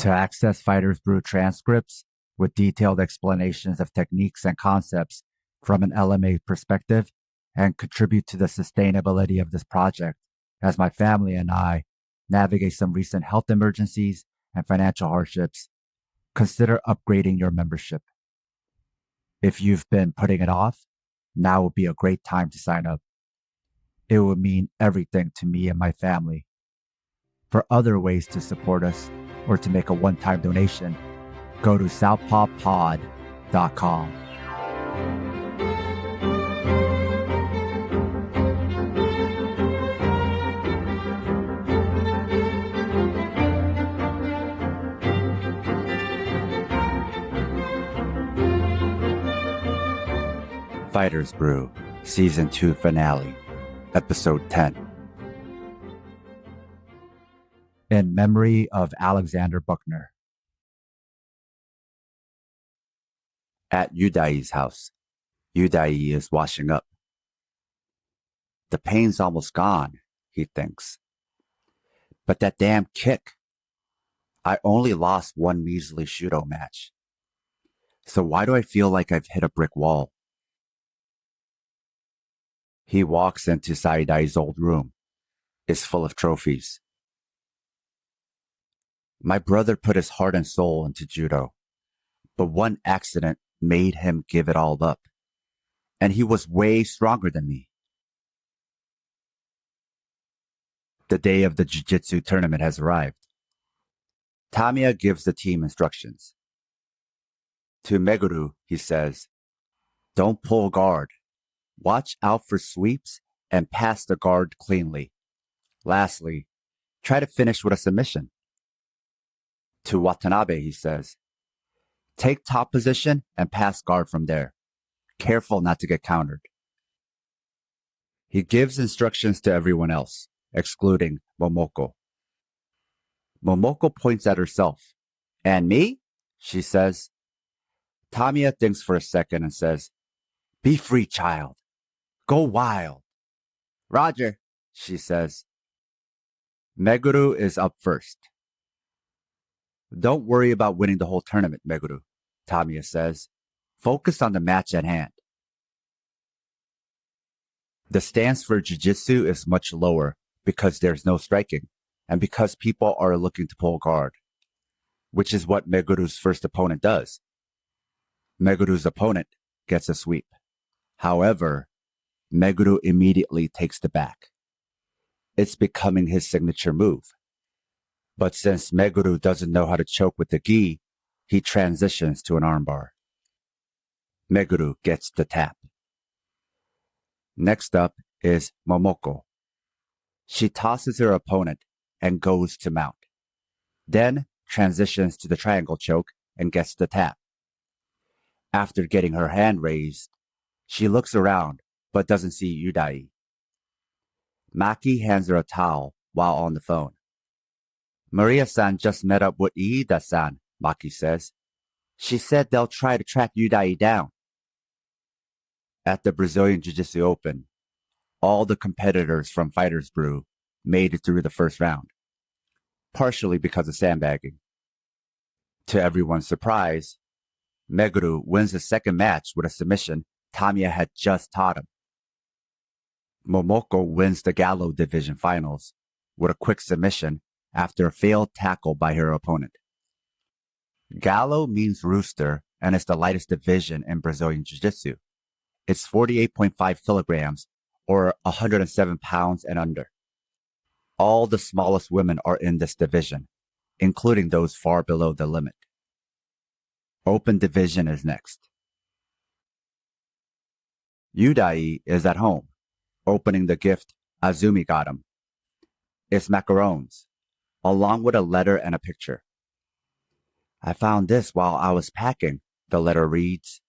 To access Fighters Brew transcripts with detailed explanations of techniques and concepts from an LMA perspective and contribute to the sustainability of this project as my family and I navigate some recent health emergencies and financial hardships, consider upgrading your membership. If you've been putting it off, now would be a great time to sign up. It would mean everything to me and my family. For other ways to support us or to make a one-time donation, go to southpawpod.com. Fighters Brew, Season 2 Finale, Episode 10. In memory of Alexander Buckner. At Yudai's house, Yudai is washing up. The pain's almost gone, he thinks. But that damn kick. I only lost one measly Shudo match. So why do I feel like I've hit a brick wall? He walks into Saidai's old room. It's full of trophies. My brother put his heart and soul into judo, but one accident made him give it all up. And he was way stronger than me. The day of the jiu-jitsu tournament has arrived. Tamiya gives the team instructions. To Meguru, he says, "Don't pull guard. Watch out for sweeps and pass the guard cleanly. Lastly, try to finish with a submission." To Watanabe, he says, "Take top position and pass guard from there. Careful not to get countered." He gives instructions to everyone else, excluding Momoko. Momoko points at herself. "And me?" she says. Tamiya thinks for a second and says, "Be free, child. Go wild." "Roger," she says. Meguru is up first. "Don't worry about winning the whole tournament, Meguru," Tamiya says. "Focus on the match at hand." The stance for jiu-jitsu is much lower because there's no striking and because people are looking to pull guard, which is what Meguru's first opponent does. Meguru's opponent gets a sweep. However, Meguru immediately takes the back. It's becoming his signature move. But since Meguru doesn't know how to choke with the gi, he transitions to an armbar. Meguru gets the tap. Next up is Momoko. She tosses her opponent and goes to mount. Then transitions to the triangle choke and gets the tap. After getting her hand raised, she looks around but doesn't see Yudai. Maki hands her a towel while on the phone. "Maria-san just met up with Iida-san," Maki says. "She said they'll try to track Yudai down." At the Brazilian Jiu-Jitsu Open, all the competitors from Fighters Brew made it through the first round, partially because of sandbagging. To everyone's surprise, Meguru wins the second match with a submission Tamiya had just taught him. Momoko wins the Gallo Division Finals with a quick submission after a failed tackle by her opponent. Gallo means rooster and is the lightest division in Brazilian Jiu-Jitsu. It's 48.5 kilograms or 107 pounds and under. All the smallest women are in this division, including those far below the limit. Open division is next. Yudai is at home, opening the gift Azumi got him. It's macarons, along with a letter and a picture. "I found this while I was packing," the letter reads.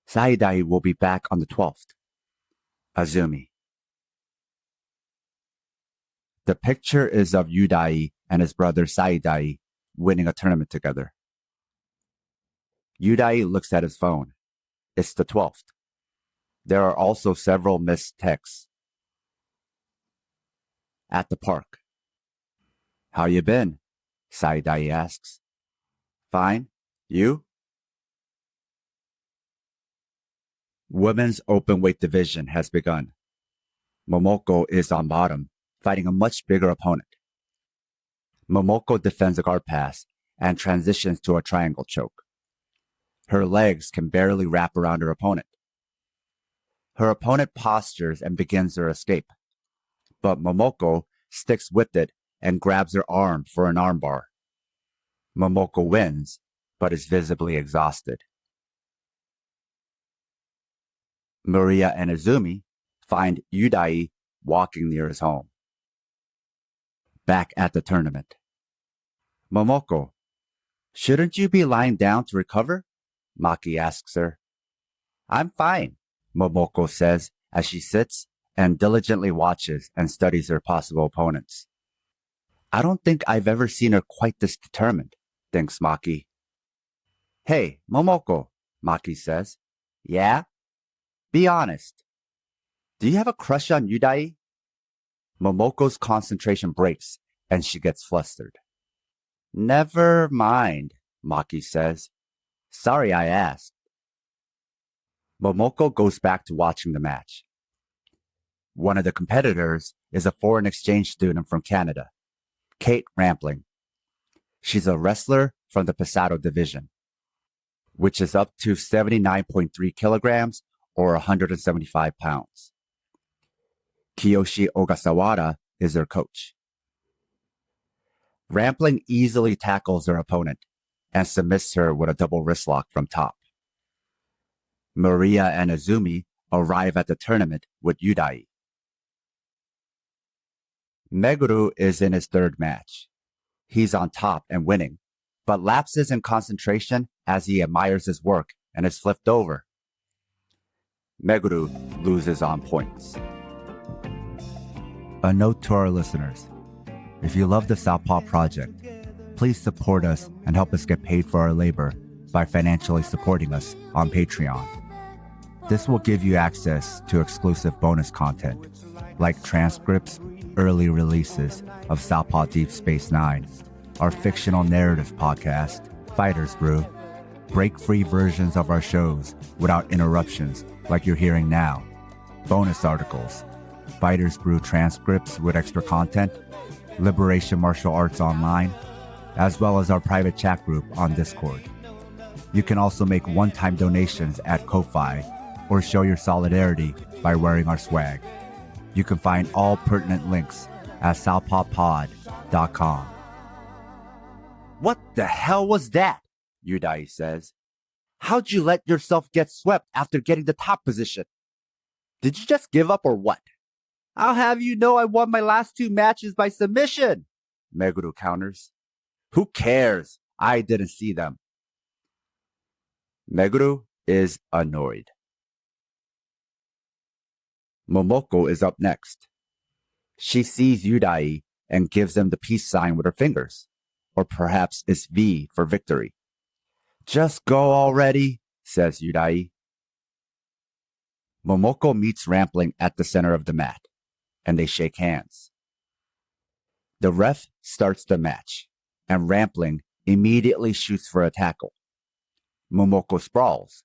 "Saidai will be back on the 12th. Azumi." The picture is of Yudai and his brother Saidai winning a tournament together. Yudai looks at his phone. It's the 12th. There are also several missed texts. At the park. "How you been?" Saidai asks. Fine. You? Women's open-weight division has begun. Momoko is on bottom, fighting a much bigger opponent. Momoko defends a guard pass and transitions to a triangle choke. Her legs can barely wrap around her opponent. Her opponent postures and begins her escape, but Momoko sticks with it and grabs her arm for an armbar. Momoko wins, but is visibly exhausted. Maria and Izumi find Yudai walking near his home. Back at the tournament. Momoko, shouldn't you be lying down to recover? Maki asks her. I'm fine, Momoko says as she sits and diligently watches and studies her possible opponents. I don't think I've ever seen her quite this determined, thinks Maki. Hey, Momoko, Maki says. Yeah? Be honest. Do you have a crush on Yudai? Momoko's concentration breaks and she gets flustered. Never mind, Maki says. Sorry I asked. Momoko goes back to watching the match. One of the competitors is a foreign exchange student from Canada, Kate Rampling. She's a wrestler from the Pesado division, which is up to 79.3 kilograms or 175 pounds. Kiyoshi Ogasawara is her coach. Rampling easily tackles her opponent and submits her with a double wrist lock from top. Maria and Izumi arrive at the tournament with Yudai. Meguru is in his third match. He's on top and winning, but lapses in concentration as he admires his work and is flipped over. Meguru loses on points. A note to our listeners. If you love the Southpaw Project, please support us and help us get paid for our labor by financially supporting us on Patreon. This will give you access to exclusive bonus content, like transcripts, early releases of Southpaw Deep Space Nine, our fictional narrative podcast, Fighters Brew, break-free versions of our shows without interruptions like you're hearing now, bonus articles, Fighters Brew transcripts with extra content, Liberation Martial Arts Online, as well as our private chat group on Discord. You can also make one-time donations at Ko-Fi or show your solidarity by wearing our swag. You can find all pertinent links at southpawpod.com. What the hell was that? Yudai says. How'd you let yourself get swept after getting the top position? Did you just give up or what? I'll have you know I won my last 2 matches by submission, Meguru counters. Who cares? I didn't see them. Meguru is annoyed. Momoko is up next. She sees Yudai and gives him the peace sign with her fingers. Or perhaps it's V for victory. Just go already, says Yudai. Momoko meets Rampling at the center of the mat, and they shake hands. The ref starts the match, and Rampling immediately shoots for a tackle. Momoko sprawls.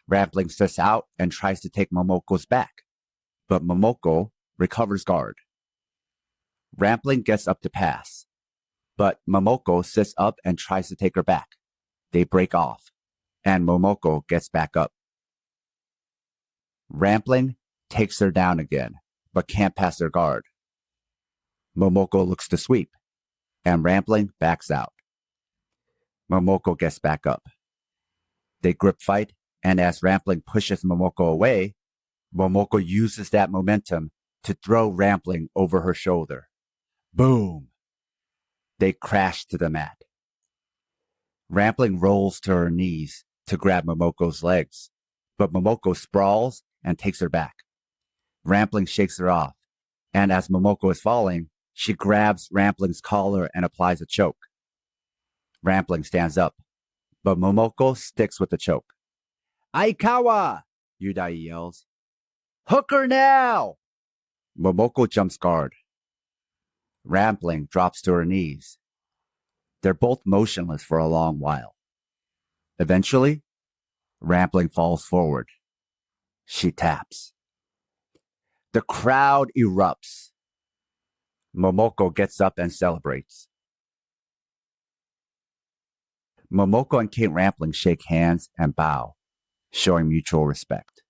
Rampling sits out and tries to take Momoko's back, but Momoko recovers guard. Rampling gets up to pass, but Momoko sits up and tries to take her back. They break off, and Momoko gets back up. Rampling takes her down again, but can't pass her guard. Momoko looks to sweep, and Rampling backs out. Momoko gets back up. They grip fight, and as Rampling pushes Momoko away, Momoko uses that momentum to throw Rampling over her shoulder. Boom! They crash to the mat. Rampling rolls to her knees to grab Momoko's legs, but Momoko sprawls and takes her back. Rampling shakes her off, and as Momoko is falling, she grabs Rampling's collar and applies a choke. Rampling stands up, but Momoko sticks with the choke. Aikawa! Yudai yells. Hook her now! Momoko jumps guard. Rampling drops to her knees. They're both motionless for a long while. Eventually, Rampling falls forward. She taps. The crowd erupts. Momoko gets up and celebrates. Momoko and Kate Rampling shake hands and bow, showing mutual respect.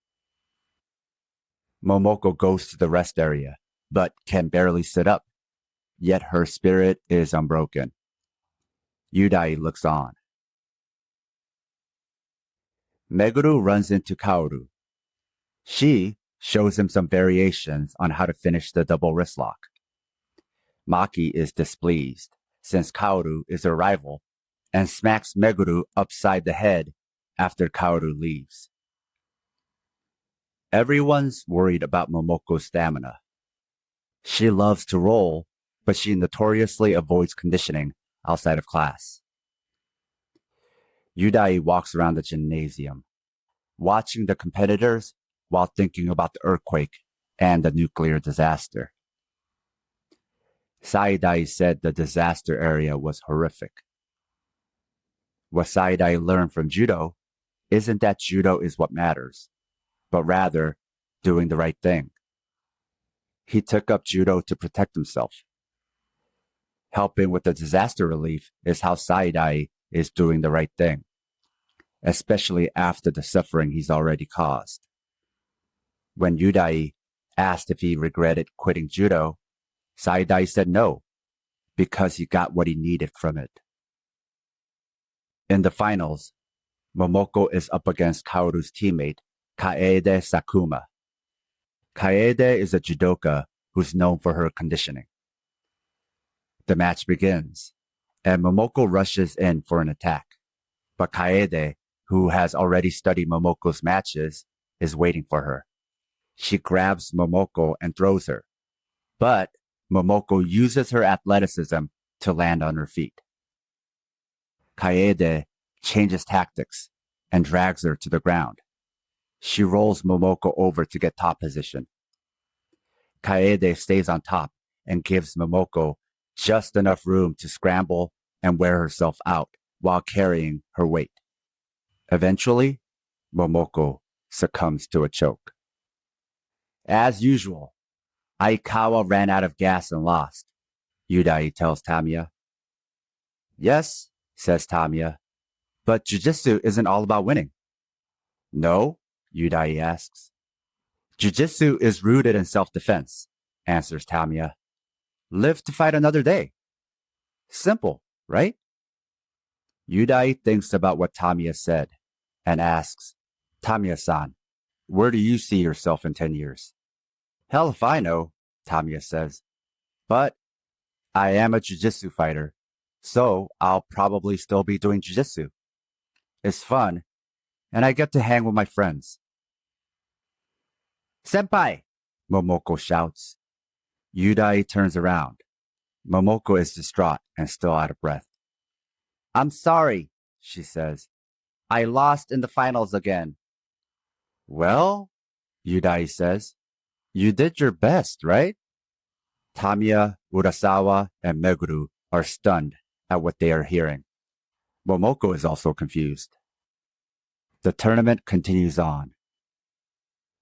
Momoko goes to the rest area, but can barely sit up, yet her spirit is unbroken. Yudai looks on. Meguru runs into Kaoru. She shows him some variations on how to finish the double wrist lock. Maki is displeased, since Kaoru is her rival, and smacks Meguru upside the head after Kaoru leaves. Everyone's worried about Momoko's stamina. She loves to roll, but she notoriously avoids conditioning outside of class. Yudai walks around the gymnasium, watching the competitors while thinking about the earthquake and the nuclear disaster. Saidai said the disaster area was horrific. What Saidai learned from judo isn't that judo is what matters, but rather doing the right thing. He took up judo to protect himself. Helping with the disaster relief is how Saidai is doing the right thing, especially after the suffering he's already caused. When Yudai asked if he regretted quitting judo, Saidai said no, because he got what he needed from it. In the finals, Momoko is up against Kaoru's teammate, Kaede Sakuma. Kaede is a judoka who's known for her conditioning. The match begins, and Momoko rushes in for an attack, but Kaede, who has already studied Momoko's matches, is waiting for her. She grabs Momoko and throws her, but Momoko uses her athleticism to land on her feet. Kaede changes tactics and drags her to the ground. She rolls Momoko over to get top position. Kaede stays on top and gives Momoko just enough room to scramble and wear herself out while carrying her weight. Eventually, Momoko succumbs to a choke. As usual, Aikawa ran out of gas and lost, Yudai tells Tamiya. Yes, says Tamiya, but jiu-jitsu isn't all about winning. No, Yudai asks. Jiu-jitsu is rooted in self-defense, answers Tamiya. Live to fight another day. Simple, right? Yudai thinks about what Tamiya said and asks, Tamiya-san, where do you see yourself in 10 years? Hell if I know, Tamiya says. But I am a jiu-jitsu fighter, so I'll probably still be doing jiu-jitsu. It's fun, and I get to hang with my friends. Senpai! Momoko shouts. Yudai turns around. Momoko is distraught and still out of breath. I'm sorry, she says. I lost in the finals again. Well, Yudai says, you did your best, right? Tamiya, Urasawa, and Meguru are stunned at what they are hearing. Momoko is also confused. The tournament continues on.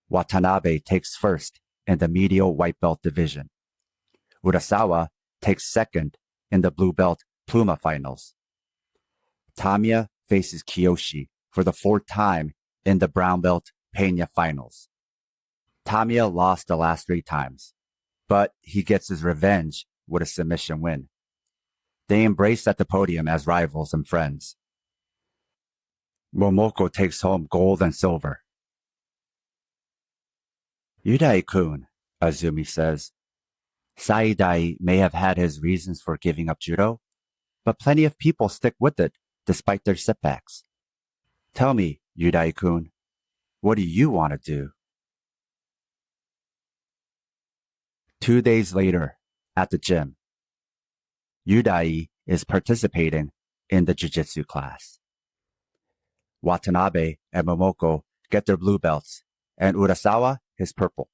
Watanabe takes first in the medial white belt division. Urasawa takes second in the blue belt Pluma finals. Tamiya faces Kiyoshi for the fourth time in the brown belt Peña finals. Tamiya lost the last 3 times, but he gets his revenge with a submission win. They embrace at the podium as rivals and friends. Momoko takes home gold and silver. Yudai-kun, Azumi says. Saidai may have had his reasons for giving up judo, but plenty of people stick with it despite their setbacks. Tell me, Yudai-kun, what do you want to do? 2 days later, at the gym, Yudai is participating in the jiu-jitsu class. Watanabe and Momoko get their blue belts, and Urasawa his purple.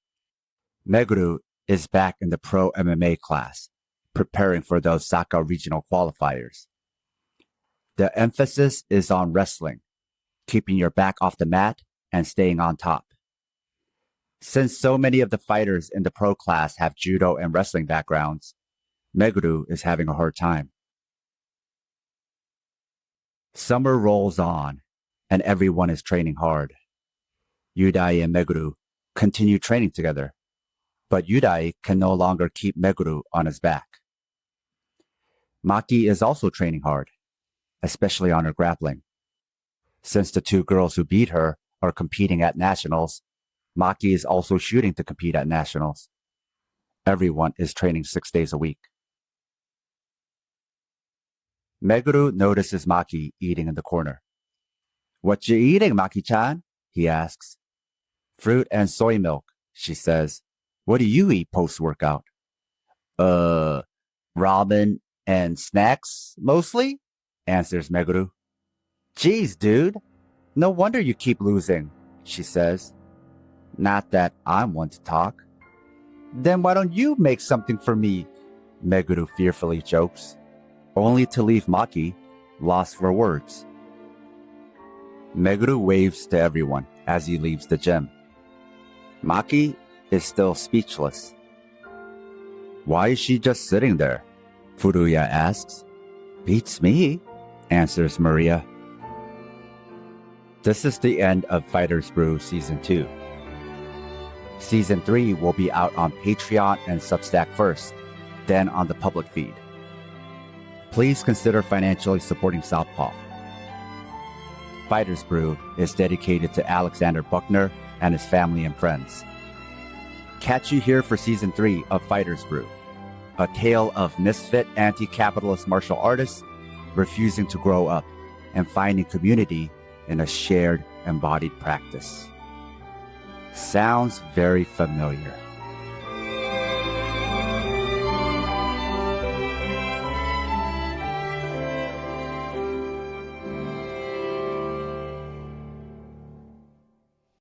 Meguru is back in the pro MMA class, preparing for the Osaka regional qualifiers. The emphasis is on wrestling, keeping your back off the mat and staying on top. Since so many of the fighters in the pro class have judo and wrestling backgrounds, Meguru is having a hard time. Summer rolls on, and everyone is training hard. Yudai and Meguru continue training together, but Yudai can no longer keep Meguru on his back. Maki is also training hard, especially on her grappling. Since the two girls who beat her are competing at nationals, Maki is also shooting to compete at nationals. Everyone is training 6 days a week. Meguru notices Maki eating in the corner. "What you eating, Maki-chan?" he asks. "Fruit and soy milk," she says. "What do you eat post-workout?" Ramen and snacks, mostly," answers Meguru. "Geez, dude, no wonder you keep losing," she says. "Not that I'm one to talk." "Then why don't you make something for me?" Meguru fearfully jokes, only to leave Maki lost for words. Meguru waves to everyone as he leaves the gym. Maki is still speechless. "Why is she just sitting there?" Furuya asks. "Beats me," answers Maria. This is the end of Fighters Brew Season 2. Season 3 will be out on Patreon and Substack first, then on the public feed. Please consider financially supporting Southpaw. Fighters Brew is dedicated to Alexander Buckner and his family and friends. Catch you here for Season 3 of Fighters Brew, a tale of misfit anti-capitalist martial artists refusing to grow up and finding community in a shared embodied practice. Sounds very familiar.